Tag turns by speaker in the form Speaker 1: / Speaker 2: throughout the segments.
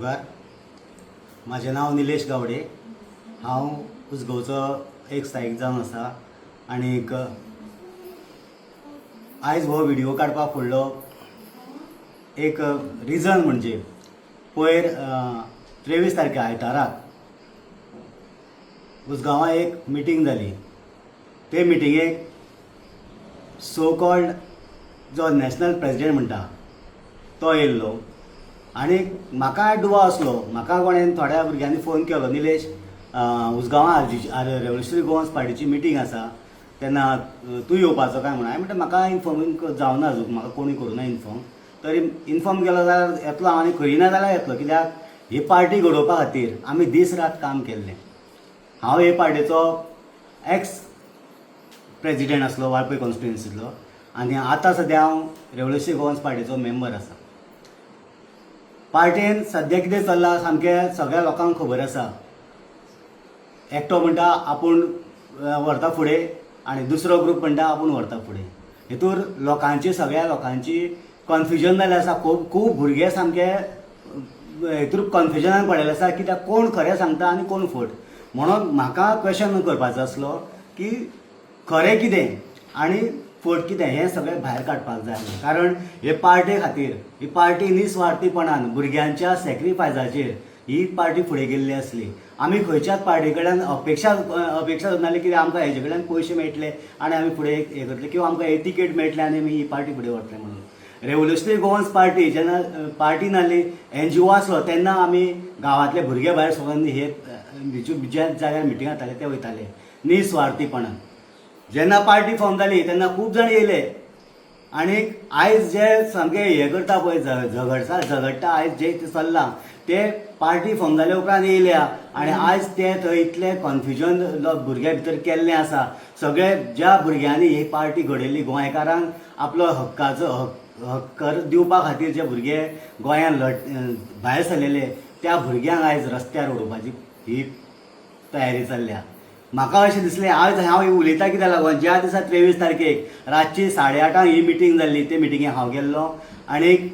Speaker 1: उपकार. माझे नाव निलेश गावडे. हांव उसगांवचो एक स्थायीक जावन आसा आनीक आयज हो व्हिडिओ काडपाक फुडलो एक रिजन म्हणजे पयर 23 तारखे आयताराक उसगांवां एक मिटींग जाली. ते मिटिंगेक सो कॉल्ड जो नॅशनल प्रेसिडेंट म्हणटा तो येयल्लो आनी म्हाका दुवा असलो. म्हाका कोणें थोड्या भुरग्यांनी फोन केलो, निलेश उसगांवां रेव्होल्युशनरी गोवन्स पार्टीची मिटींग आसा तेन्ना तूं येवपाचो काय म्हणून. हांवें म्हणटा म्हाका इन्फॉर्म जावना अजून, म्हाका कोणी करूना इन्फॉर्म. तरी इन्फॉर्म केलो जाल्यार येतलो हांव आनी करिना जाल्यार येतलो, कित्याक ही पार्टी घडोवपा खातीर आमी दीस रात काम केल्लें. हांव हे पार्टीचो एक्स प्रेसिडेंट आसलो वाळपय कॉन्स्टिट्युएन्सींतलो आनी आतां सद्या हांव रेव्होल्युशनरी गोवन्स पार्टीचो मेंबर आसा. पार्टेन सद्या कितें चल्लां सामकें सगळ्या लोकांक खबर आसा. एकटो म्हणटा आपूण व्हरता फुडें आनी दुसरो ग्रूप म्हणटा आपूण व्हरता फुडें. हितूर लोकांची सगळ्या लोकांची कन्फ्युजन जाल्लें आसा. खूब भुरगे सामके हितूर कन्फ्युजनान पडिल्ले आसा, कित्याक कोण खरें सांगता आनी कोण फट. म्हणून म्हाका क्वेश्चन करपाचो आसलो की खरें कितें आनी फट कितें हें सगळें भायर काडपाक जाय. कारण हे पार्टे खातीर ही पार्टी निस्वार्थीपणान भुरग्यांच्या सॅक्रिफायसाचेर ही पार्टी फुडें गेल्ली आसली. आमी खंयच्याच पार्टी कडल्यान अपेक्षा धरनासली कितें आमकां हेजे कडल्यान पयशे मेळटले आनी आमी फुडें हे करतले किंवा आमकां हे तिकेट मेळटले आनी आमी ही पार्टी फुडें व्हरतले म्हणून. रेव्होल्युशनरी गोवन्स पार्टी जेन्ना पार्टी नासली, NGO आसलो, तेन्ना आमी गांवांतले भुरगे भायर सगळ्यांनी हे ज्या जाग्यार मिटींग जाताले ते वयताले निस्वार्थीपणान. जेन्ना पार्टी फॉर्म जाली तेन्ना खूब जाण येयले आनीक आयज जे सामकें हें करता पळय झगडटा आयज जे चल्लां ते पार्टी फॉर्म जाल्या उपरांत येयल्या आनी आयज ते थंय इतलें कन्फ्युजन भुरग्यां भितर केल्लें आसा. सगळे ज्या भुरग्यांनी ही पार्टी घडयल्ली, गोंयकारांक आपलो हक्काचो हक्क दिवपा खातीर जे भुरगे गोंयांत भायर सरलेले त्या भुरग्यांक आयज रस्त्यार उडोवपाची ही तयारी चल्ल्या. म्हाका अशें दिसलें आयज हांव उलयतां कित्याक लागून ज्या दिसा 23 तारखेक रातची 8:30 ही मिटींग जाल्ली, ते मिटिंगेक हांव गेल्लो आनीक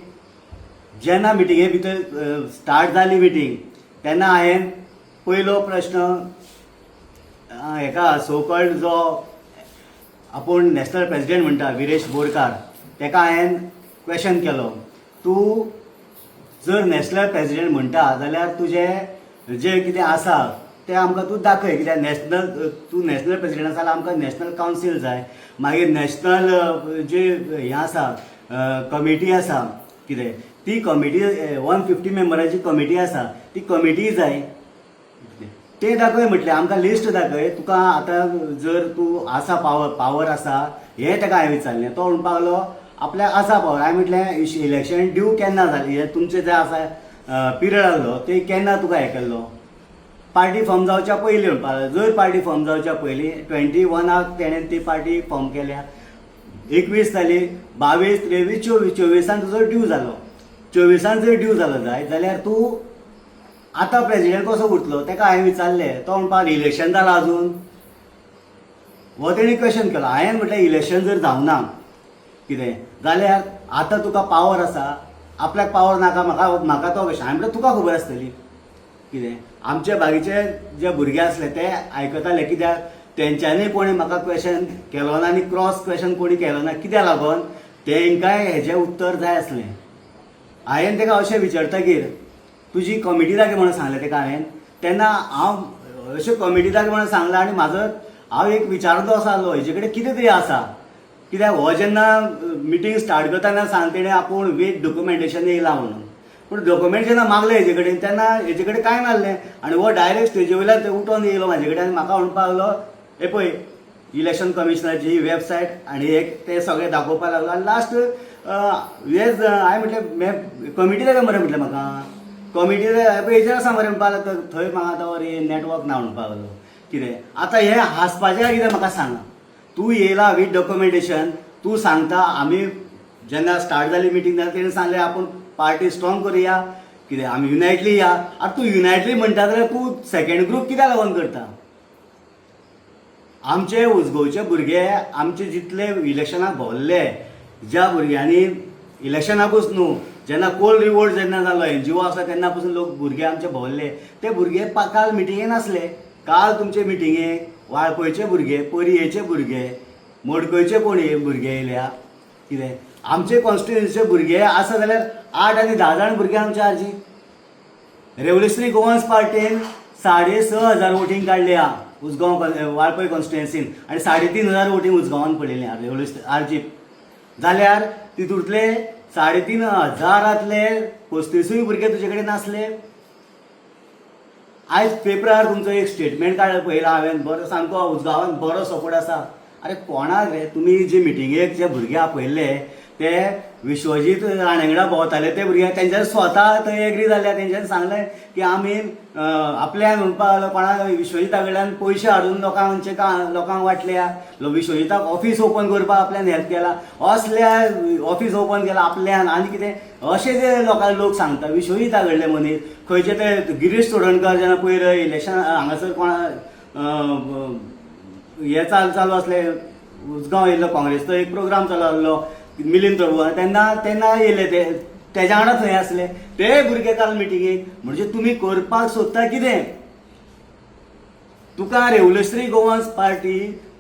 Speaker 1: जेन्ना मिटिंगे भितर स्टार्ट जाली मिटींग तेन्ना हांवें पयलो प्रश्न हेका सो कॉल्ड जो आपूण नॅशनल प्रेसिडेंट म्हणटा विरेश बोरकार तेका हांवें क्वेश्चन केलो, तूं जर नॅशनल प्रेसिडेंट म्हणटा जाल्यार तुजें जे कितें आसा तें आमकां तूं दाखय. कित्याक तूं नॅशनल प्रेसिडेंट आसा जाल्यार आमकां नॅशनल कावन्सील जाय, मागीर नॅशनल जे हें आसा कमिटी आसा कितें ती कमिटी 150 मेंबराची कमिटी आसा ती कमिटी जाय. ते दाखय म्हटलें, आमकां लिस्ट दाखय. तुका आतां जर तूं आसा पावर आसा हें ताका हांवें विचारलें. तो म्हणपाक लागलो आपल्याक आसा पावर. हांवें म्हटलें इलेक्शन ड्यू केन्ना जाली, हे तुमचें जें आसा पिरियड आहलो ते केन्ना तुका हें केल्लो, पार्टी फॉर्म जावच्या पयलीं म्हणपाक लागलो. जर पार्टी फॉर्म जावच्या पयलीं 21 तेणें ती पार्टी फॉर्म केल्या, 21 जाली, 22, 23, 24 तुजो ड्यू जालो. 24 जर ड्यू जालो जाल्यार तूं आतां प्रेसिडेंट कसो उरतलो तेका हांवें विचारलें. तो म्हणपाक इलेक्शन जालां अजून, हो तेणी क्वेश्चन केलो. हांवें म्हटलें इलेक्शन जर जावना कितें जाल्यार आतां तुका पावर आसा, आपल्याक पावर नाका, म्हाका तो क्वेश्चन. हांवें म्हटलें तुका खबर आसतली कितें. आमचे बाकीचे जे भुरगे आसले ते आयकताले, कित्याक तेंच्यांनी कोणी म्हाका क्वेश्चन केलो ना आनी क्रॉस क्वेश्चन कोणी केलो ना. कित्याक लागून तेंकांय हेजें उत्तर जाय आसलें. हांवें ताका अशें विचारतकीर तुजी कमिटी दाखय म्हणून सांगलें ताका हांवें. तेन्ना हांव अशें कमिटी दाखय म्हणून सांगलें आनी हांव एक विचारतो असो आहलो हेजे कडेन कितें तरी आसा. कित्याक हो जेन्ना मिटींग स्टार्ट करता तेन्ना सांग तेणें आपूण वीथ डॉक्युमेंटेशन येयलां म्हणून, पूण डॉक्युमेंट जेन्ना मागलें हेजे कडेन तेन्ना हेजे कडेन कांय नासलें आनी हो डायरेक्ट स्टेजी वयल्यान उठोन येयलो म्हाजे कडेन आनी म्हाका म्हणपाक लागलो हे पळय इलेक्शन कमिशनराची ही वेबसायट आनी एक ते सगळें दाखोवपाक लागलो. आनी लास्ट हेच हांवें म्हटलें कमिटी दाखय मरे म्हटलें म्हाका. कमिटी हेजेर आसा मरे म्हणपाक लागलो. थंय म्हाका आतां वरी नेटवर्क ना म्हणपाक लागलो. कितें आतां हें हांसपाचें काय कितें म्हाका सांग. तूं येयला वीथ डॉक्युमेंटेशन, तूं सांगता आमी जेन्ना स्टार्ट जाली मिटींग जाल्यार तेणें सांगलें आपूण पार्टी स्ट्रॉंग करुया कितें आमी युनायटली या. आतां तूं युनायटली म्हणटा जाल्यार तूं सेकंड ग्रूप कित्याक लागून करता. आमचे उसगांवचे भुरगे आमचे जितले इलेक्शनाक भोंवल्ले ज्या भुरग्यांनी इलेक्शनाकूच न्हू जेन्ना कोल रिवोल्ट जेन्ना जालो NGO आसा तेन्ना पासून लोक भुरगे आमचे भोंवले, ते भुरगे काल मिटिंगेन आसले. काल तुमचे मिटिंगेक वाळपयचे भुरगे, परयेचे भुरगे, मडकयचे कोणी भुरगे येयल्या. कितें आमचे कॉन्स्टिट्युन्सीचे भुरगे आसा जाल्यार 8 आनी 10 जाण भुरगे आमचे आजी. रेव्होल्युशनरी गोवन्स पार्टीन 6,500 वोटींग काडली हा उसगांव वाळपय कॉन्स्टिट्युएन्सीन आनी 3,500 वोटींग उसगांवान पडलेली हा रेव्होल्युशन आरजीप. जाल्यार तितूंतले 3,500 35 भुरगे तुजे कडेन नासले. आयज पेपरार तुमचो एक स्टेटमेंट पळयला हांवें, बरो सामको उसगांवान बरो सपोर्ट आसा. अरे कोणाक रे तुमी जे मिटिंगेक जे भुरगे आपयल्ले ते विश्वजीत राणेंगडा भोंवताले ते भुरगे तेंच्यानी स्वता थंय एग्री जाल्ले. तेंच्यांनी सांगलें की आमी आपल्यान म्हणपाक लागलो कोणाक विश्वजिता कडल्यान पयशे हाडून लोकांक वाटल्या. विश्वजिताक ऑफिस ओपन करपाक आपल्यान हेल्प केला, असल्या ऑफिस ओपन केला आपल्यान आनी कितें अशें जे लोक सांगता. विश्वजिता कडले मनीस खंयचे ते गिरीश चोडणकर जेन्ना पयर इलेक्शन हांगासर कोणा हे चालू असले उसगांव येयल्लो काँग्रेसचो एक प्रोग्राम चालू आसलो मिलिंद प्रभू तेन्ना येयले तेज्या वांगडा थंय आसले ते भुरगे काल मिटिंगेक. म्हणजे तुमी करपाक सोदता कितें? तुका रेव्होल्युशनरी गोवन्स पार्टी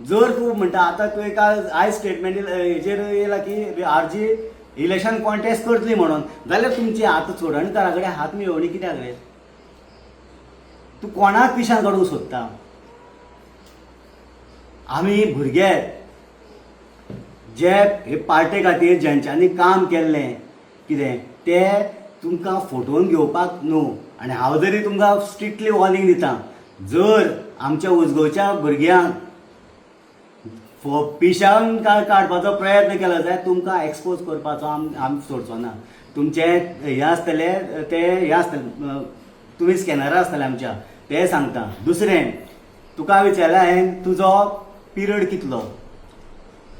Speaker 1: जर तूं म्हणटा आतां तुवें काल आयज स्टेटमेंट हेजेर येयला की आरजी इलेक्शन कॉन्टेस्ट करतली म्हणून, जाल्यार तुमची आतां चोडणकरा कडेन हात मिळोवणी कित्याक रे? तूं कोणाक पिशां काडूंक सोदता? आमी भुरगे जे हे पार्टे खातीर जेंच्यांनी काम केल्लें कितें ते तुमकां फोटोवन घेवपाक न्हू. आनी हांव जरी तुमकां स्ट्रिक्टली वॉर्निंग दितां, जर आमच्या उसगांवच्या भुरग्यांक पिशान काडपाचो प्रयत्न केलो जाल्यार तुमकां एक्सपोज करपाचो आमी सोडचो ना. तुमचे हे आसतले ते हे आसतले तुमी स्कॅनरां आसतले आमच्या ते सांगता. दुसरें तुका विचारलें हांवें तुजो पिरियड कितलो?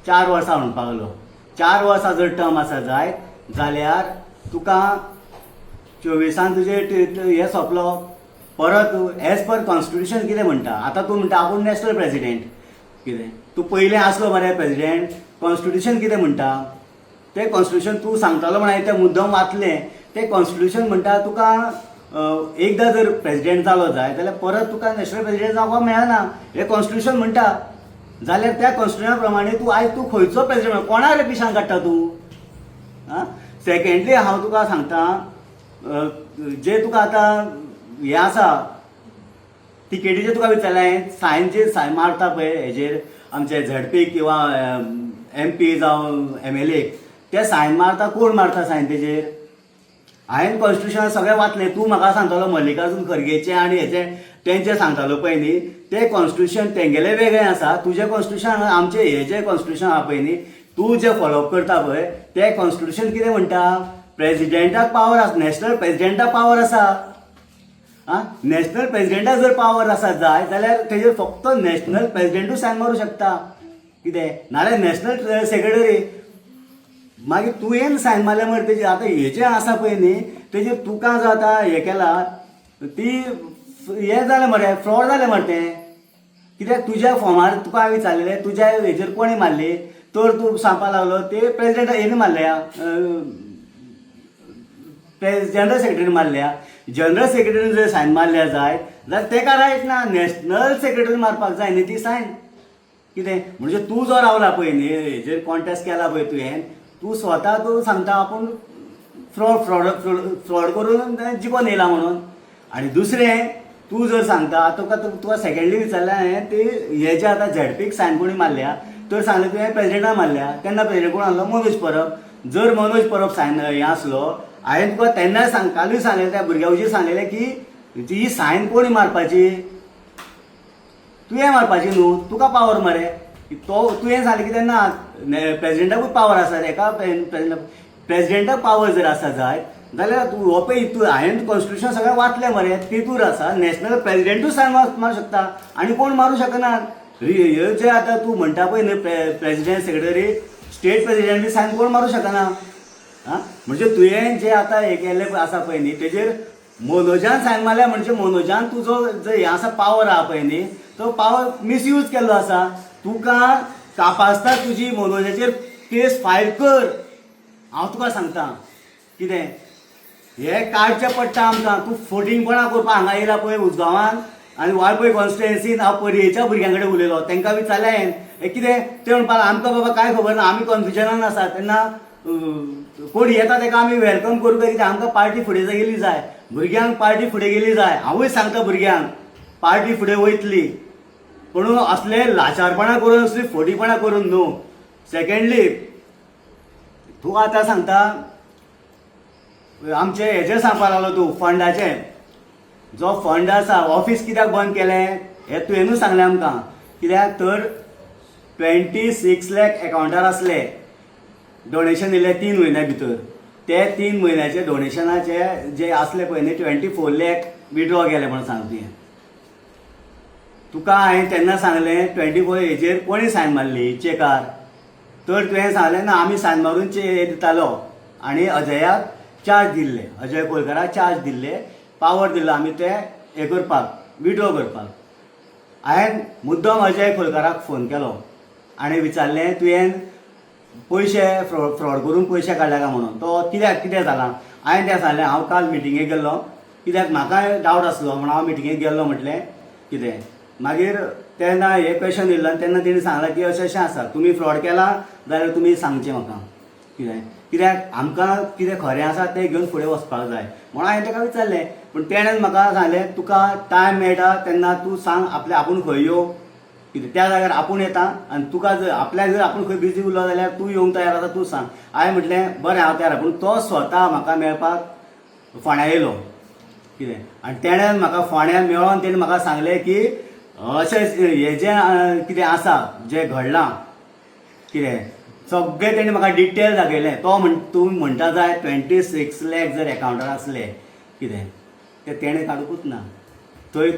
Speaker 1: 4 वर्सां म्हणपाक लागलो. 4 वर्सां जर टर्म आसा जायत जाल्यार तुका 24 तुजे हे सोंपलो. परत एज पर कॉन्स्टिट्युशन कितें म्हणटा, आतां तूं म्हणटा आपूण नॅशनल प्रेसिडेंट कितें, तूं पयलें आसलो मरे प्रेसिडेंट. कॉन्स्टिट्युशन कितें म्हणटा तें कॉन्स्टिट्युशन तूं सांगतालो म्हण हांवें तें मुद्दम वाचलें. तें कॉन्स्टिट्युशन म्हणटा तुका एकदां जर प्रेसिडेंट जालो जाय जाल्यार परत तुका नॅशनल प्रेसिडेंट जावपाक मेळना हें कॉन्स्टिट्युशन म्हणटा. जाल्यार त्या कॉन्स्टिट्युशना प्रमाणे तूं आयज तूं खंयचो प्रेसिडेंट कोणाक रे पिशां काडटा तूं? सेकेंडली हांव तुका सांगता जे तुका आतां हें आसा तिकेटीचेर तुका विचारलें हांवें सायन मारता पळय हेजेर आमचे झडपी किंवा MP जावं MLA ते सायन मारता. कोण मारता सायन तेजेर? हांवें कॉन्स्टिट्युशन सगळें वाचलें. तूं म्हाका सांगतालो मल्लिकार्जून खरगेचें आनी हेचें तेंचें सांगतालो पळय न्ही तें कॉन्स्टिट्युशन तेंगेलें वेगळें आसा. तुजें कॉन्स्टिट्युशन आमचें हें जें कॉन्स्टिट्युशन आहा पळय न्ही तूं जें फॉलोअप करता पळय तें कॉन्स्टिट्युशन कितें म्हणटा? प्रेसिडेंटाक पावर आसा, नॅशनल प्रेसिडेंटाक पावर आसा. नॅशनल प्रेसिडेंटाक जर पावर आसा जाय जाल्यार तेजेर फक्त नॅशनल प्रेसिडेंटूच सायन मारूं शकता. कितें नाल्यार नॅशनल सेक्रेटरी. मागीर तुवें सायन मारलें म्हण तेजेर आतां हें जें आसा पळय न्ही तेजेर तुका जो आतां हें केला ती हें जालें मरे फ्रॉड जालें मरे तें. कित्याक तुज्या फॉर्मार तुका हांवें विचारलेलें तुज्या हेजेर कोणी मारली तर तूं सांगपाक लागलो ते प्रेसिडेंट हेणी मारल्या जनरल सेक्रेटरी मारल्या. जनरल सेक्रेटरीन जर सायन मारल्या जाय जाल्यार तेका रायट ना. नॅशनल सेक्रेटरी मारपाक जाय न्ही ती सायन. कितें म्हणजे तूं जो रावला पळय न्ही हेजेर कॉन्टेस्ट केला पळय तुवें तूं स्वता तूं सांगता आपूण फ्रॉड करून जिखून येयला म्हणून. आनी दुसरें तूं जर सांगता तुका सेकेंडली विचारलें हांवें ती हे जे आतां झडपीक सायन कोणी मारल्या तर सांगलें तुवें प्रेसिडेंटाक मारल्या. तेन्ना प्रेसिडेंट कोण आसलो? मनोज परब. जर मनोज परब सायन हें आसलो हांवें तुका तेन्ना कालूय सांगलेलें त्या भुरग्या हुजीर सांगलेलें की ही सायन कोणी मारपाची? तुवें मारपाची न्हू. तुका पावर मरे तो तुवें सांगलें की तेन्ना प्रेसिडेंटाकूच पावर आसा. एका प्रेसिडेंटाक पावर जर आसा जाय जाल्यार तूं हो पळय तूं हांवें कॉन्स्टिट्युशन सगळें वाचलें मरे तितूर आसा नॅशनल प्रेसिडेंटूच सायन मारूं शकता आनी कोण मारूं शकना. ह्यो जे आतां तूं म्हणटा पळय न्ही प्रेसिडेंट सेक्रेटरी स्टेट प्रेसिडेंट बी सायन कोण मारूं शकना. म्हणजे तुवें जे आतां हें केल्लें आसा पळय न्ही तेजेर मनोजान सायन मारल्या म्हणजे मनोजान तुजो जो हें आसा पावर आहा पळय न्ही तो पावर मिसयूज केल्लो आसा. तुका कापासता तुजी मनोजाचेर केस फायल कर. हांव तुका सांगता कितें हे काडचें पडटा आमकां. तूं फोटिंगपणां करपाक हांगा येयला पळय उजगांवान आनी वाळपय कॉन्स्टिट्युएन्सीन हांव परयेच्या भुरग्यां कडेन उलयलो, तांकां विचारलें हांवें हे कितें ते म्हणपाक आमकां बाबा कांय खबर ना, आमी कन्फ्युजनान आसा. तेन्ना कोण येता ताका आमी वेलकम करूं काय कितें, आमकां पार्टी फुडें गेली जाय, भुरग्यांक पार्टी फुडें गेली जाय. हांवूय सांगता भुरग्यांक पार्टी फुडें वयतली, पूण असले लाचारपणां करून असली फोटीपणां करून न्हू. सेकेंडली तूं आतां सांगता आमचे हेजें सांगपाक लागलो तूं फंडाचें. जो फंड आसा ऑफिस कित्याक बंद केलें हें तुवेंनूच सांगलें आमकां. कित्याक तर 26 लाख अकावंटार आसले, डोनेशन दिले 3 म्हयन्या भितर. ते 3 म्हयन्याचे डोनेशनाचे जे आसले पळय न्ही 24 लाख विड्रॉ केले म्हणून सांग तुवें. तुका हांवें तेन्ना सांगलें 24 हेजेर कोणी सायन मारली चेकार, तर तुवें सांगलें ना आमी सायन मारून दितालो आनी अजयाक चार्ज दिल्ले, अजय कोलकराक चार्ज दिल्ले, पावर दिल्लो आमी ते हे करपाक विड्रॉ करपाक. हांवें मुद्दम अजय कोलकराक फोन केलो आनी विचारलें तुवें पयशे फ्रॉड करून पयशे काडले काय म्हणून. तो कितें जालां हांवें तें सांगलें हांव काल मिटिंगेक गेल्लो, कित्याक म्हाका डावट आसलो म्हणून हांव मिटिंगेक गेल्लो म्हटलें कितें. मागीर तेन्ना हे क्वेशन येयल्लो आनी तेन्ना तेणी सांगलां की अशें आसा, तुमी फ्रॉड केला जाल्यार तुमी सांगचें म्हाका कितें, कित्याक आमकां कितें खरें आसा तें घेवन फुडें वचपाक जाय म्हणून हांवें ताका विचारलें. पूण तेणें म्हाका सांगलें तुका टायम मेळटा तेन्ना तूं सांग आपूण खंय येवं कितें, त्या जाग्यार आपूण येता आनी तुका जर आपल्याक जर आपूण खंय बिजी उरलो जाल्यार तूं येवंक तयार आसा तूं सांग. हांवें म्हटलें बरें हांव तयार. पूण तो स्वता म्हाका मेळपाक फोंड्या येयलो कितें, आनी तेणें म्हाका फोंड्या मेळोन तेणें म्हाका सांगलें की अशें हें जें कितें आसा जें घडलां कितें सगळें तेणें म्हाका डिटेल दाखयलें. तूं म्हणटा जाय 26 लाख जर एकावंटार आसले कितें तें तेणें काडूंकूच ना. थंय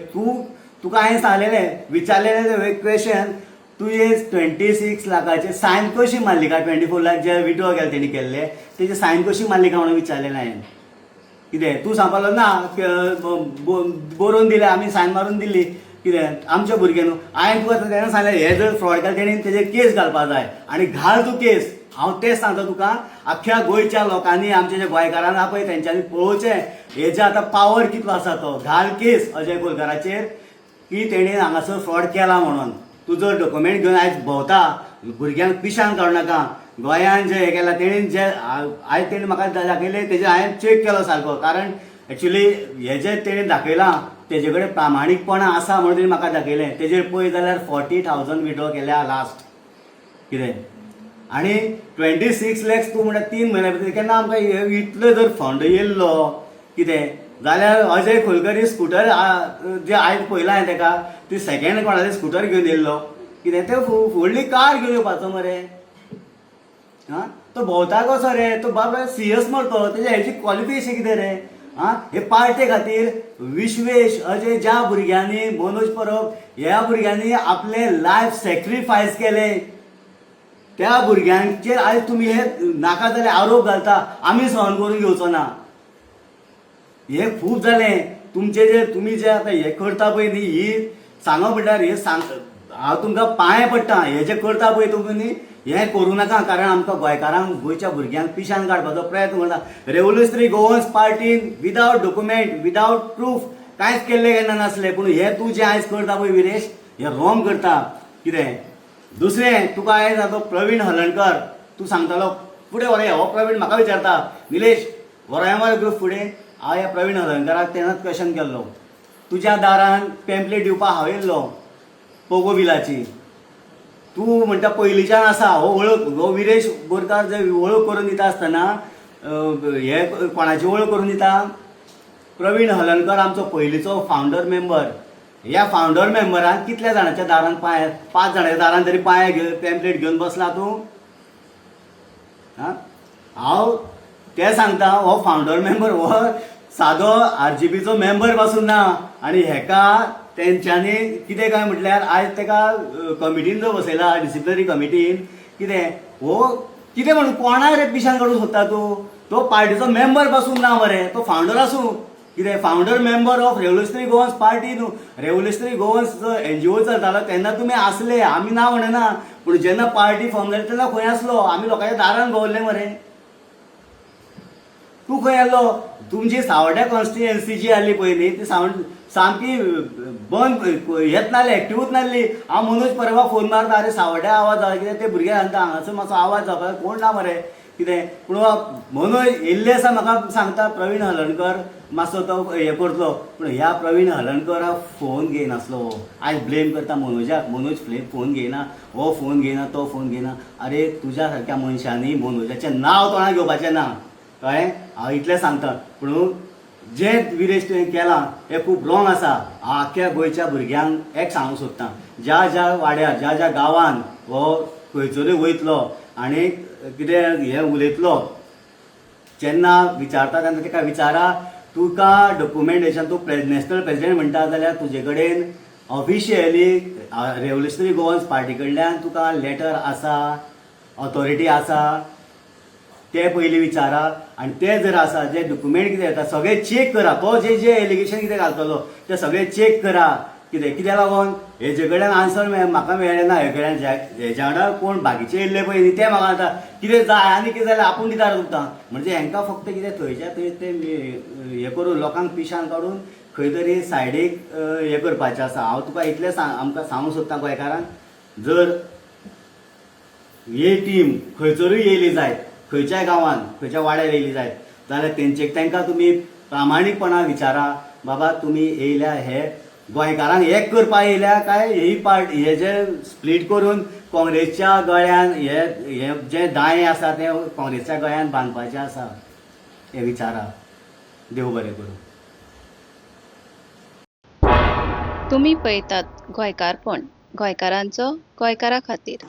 Speaker 1: तुका हांवें सांगलेलें विचारलेलें क्वेशन तूं हे 26 लाखाचे सायन कशी मारली काय, 24 लाख जे विड्रॉ केले तेणी केल्ले तेजी सायन कशी मारली काय म्हणून विचारलेलें हांवें. कितें तूं सांगपाक लागलो ना बरोवन दिलें आमी सायन मारून दिल्ली कितें आमच्या भुरग्यां न्हू. हांवें तुका तेन्ना सांगलें हे जर फ्रॉड केलें तेणी तेजेर केस घालपाक जाय आनी घाल तूं केस. हांव तेच सांगता तुका आख्ख्या गोंयच्या लोकांनी आमचे जे गोंयकारांना आहा पळय तेंच्यांनी पळोवचें हेजे आतां पावर कितलो आसा तो. घाल केस अजय कोलकराचेर की तेणी हांगासर फ्रॉड केला म्हणून. तुजो डॉक्युमेंट घेवन आयज भोंवता भुरग्यांक पिशान काडूं नाका. गोंयान जें हें केलां तेणी जें आयज तेणी म्हाका दाखयलें तेजेर हांवें चॅक केलो सारको, कारण एक्चुली हें जें तेणी दाखयलां तेजे कडेन प्रामाणीकपणां आसा म्हणून तेणी म्हाका दाखयलें. तेजेर पळय जाल्यार 40,000 विड्रॉ केल्या लास्ट कितें, आनी 26 लाख तूं म्हणटा 3 म्हयन्या भितर. केन्ना आमकां इतलो जर फंड येयल्लो कितें जाल्यार अजय खोलकर स्कुटर जे आयज पळयलां हांवें ताका ती सेकेंड कोणाचें स्कुटर घेवन येयल्लो कितें ते व्हडली कार घेवन येवपाचो मरे. हां तो भोंवता कसो रे, तो बाबा CS मरतो तेजे हेची क्वॉलिफिकेशन कितें रे. हां हे पार्टे खातीर विश्वेश अजय ज्या भुरग्यांनी मनोज परब ह्या भुरग्यांनी आपले लायफ सॅक्रिफायस केले त्या भुरग्यांचेर आयज तुमी हे नाका जाल्यार आरोप घालता आमी सहन करून घेवचो ना. हे खूब जालें तुमचे जे तुमी जे आतां हे करता पळय न्ही ही सांगप म्हणल्यार हे हांव तुमकां पांय पडटा. हे जे करता पळय तुमी न्ही हें करूं नाका, कारण आमकां गोंयकारांक गोंयच्या भुरग्यांक पिशान काडपाचो प्रयत्न करता. रेव्होल्युशनरी गोवन्स पार्टीन विदावट डॉक्युमेंट विदावट प्रूफ कांयच केल्लें केन्ना नासलें. पूण हे तूं जें आयज करता पळय विरेश हें रॉंग करता कितें. दुसरें तुका आयज तो प्रवीण हलणकर तूं सांगतालो फुडें व्हरया. हो प्रवीण म्हाका विचारता निलेश व्हरया मरे ग्रूप फुडें. हांव ह्या प्रवीण हलणकराक तेन्नाच क्वेशन केल्लो तुज्या दारान पॅम्पलेट दिवपाक हांव येयल्लो पोगो बिलाची. तूं म्हणटा पयलींच्यान आसा हो वळख हो विरेश बोरकार जे वळख करून दिता आसतना हे कोणाची वळख करून दिता. प्रवीण हलणकर आमचो पयलींचो फावंडर मेंबर. ह्या फावंडर मेंबरान कितल्या जाणांच्या दारान 5 जाणांच्या दारान तरी पांय घेवन पॅम्पलेट घेवन बसला तूं. हां हांव तें सांगता हो फावंडर मेंबर हो सादो RGPचो मेंबर पासून ना. आनी हेका तेंच्यांनी कितें काय म्हटल्यार आयज तेका कमिटीन जो बसयला डिसिप्लिनरी कमिटीन कितें हो कितें म्हणून कोणाक रे पिशान काडूंक सोदता तूं. तो पार्टीचो मेंबर पासून ना मरे, तो फावंडर आसूं कितें founder member of revolutionary Goans party न्हू. रेव्होल्युशनरी गोवन्स NGO चलतालो तेन्ना तुमी आसले आमी ना म्हणना, पूण जेन्ना पार्टी फॉर्म जाली तेन्ना खंय आसलो आमी लोकांच्या दारान भोंवल्ले मरे. तूं खंय येयलो तुमची सांवड्ड्या कॉन्स्टिट्युएन्सी जी आसली पळय न्ही ती सामकी बंद येत नासली एक्टिवूच नासली. हांव मनोज परवा फोन मारता अरे सांवड्ड्या आवाज जाला कितें ते भुरगे सांगता हांगासर मातसो आवाज जावपाक कोण ना मरे कितें पूण मनोज येयल्ले आसा म्हाका सांगता प्रवीण हलर्णकर मातसो तो हें करतलो पूण ह्या प्रवीण हलर्णकराक फोन घेयनासलो. आयज ब्लेम करता मनोजाक मनोज फोन घेयना हो फोन घेयना तो फोन घेयना. अरे तुज्या सारक्या मनशांनी मनोजाचें नांव तोंडाक घेवपाचें ना कळ्ळें. हांव इतलें सांगता पूण जें विरेश तुवें केलां हें खूब रॉंग आसा. हांव आख्ख्या गोंयच्या भुरग्यांक एक सांगूंक सोदतां ज्या ज्या वाड्यार ज्या ज्या गांवांत हो खंयसरूय वयतलो आनी कितें हें उलयतलो जेन्ना विचारता तेन्ना ताका विचारा तुका डॉक्युमेंटेशन तूं नॅशनल प्रेसिडेंट म्हणटा जाल्यार तुजे कडेन ऑफिशियली रेव्होल्युशनरी गोवन्स पार्टी कडल्यान तुका लेटर आसा ऑथॉरिटी आसा ते पयलीं विचारा. आनी ते जर आसा जे डॉक्युमेंट कितें येता सगळें चॅक करा. तो जे जे एलिगेशन कितें घालतलो ते सगळें चॅक करा. कित्याक लागून हेजे कडल्यान आन्सर म्हाका मेळ्ळें ना हे कडल्यान हेज्या वांगडा कोण बाकीचे येयल्ले पळय न्ही ते म्हाका सांगता कितें जाय आनी कितें जाल्यार आपूण दिता तुमकां. म्हणजे हांकां फक्त कितें थंयच्या थंय ते हें करून लोकांक पिशान काडून खंय तरी सायडीक हें करपाचें आसा. हांव तुका इतलें आमकां सांगूंक सोदतां गोंयकारांक जर ही टीम खंयसरूय येयली जायत खंयच्याय गांवांत खंयच्या वाड्यार येयली जायत जाल्यार तांकां तुमी प्रामाणीकपणान विचारा बाबा तुमी येयल्या हे गोंयकारांक एक करपाक येयल्या काय ही पार्टी हे जे स्प्लीट करून काँग्रेसच्या गळ्यान हे जे दायें आसा ते काँग्रेसच्या गळ्यान बांदपाचें आसा हें विचारा. देव बरें करूं.
Speaker 2: तुमी पळयतात गोंयकारपण गोंयकारांचो गोंयकारा खातीर.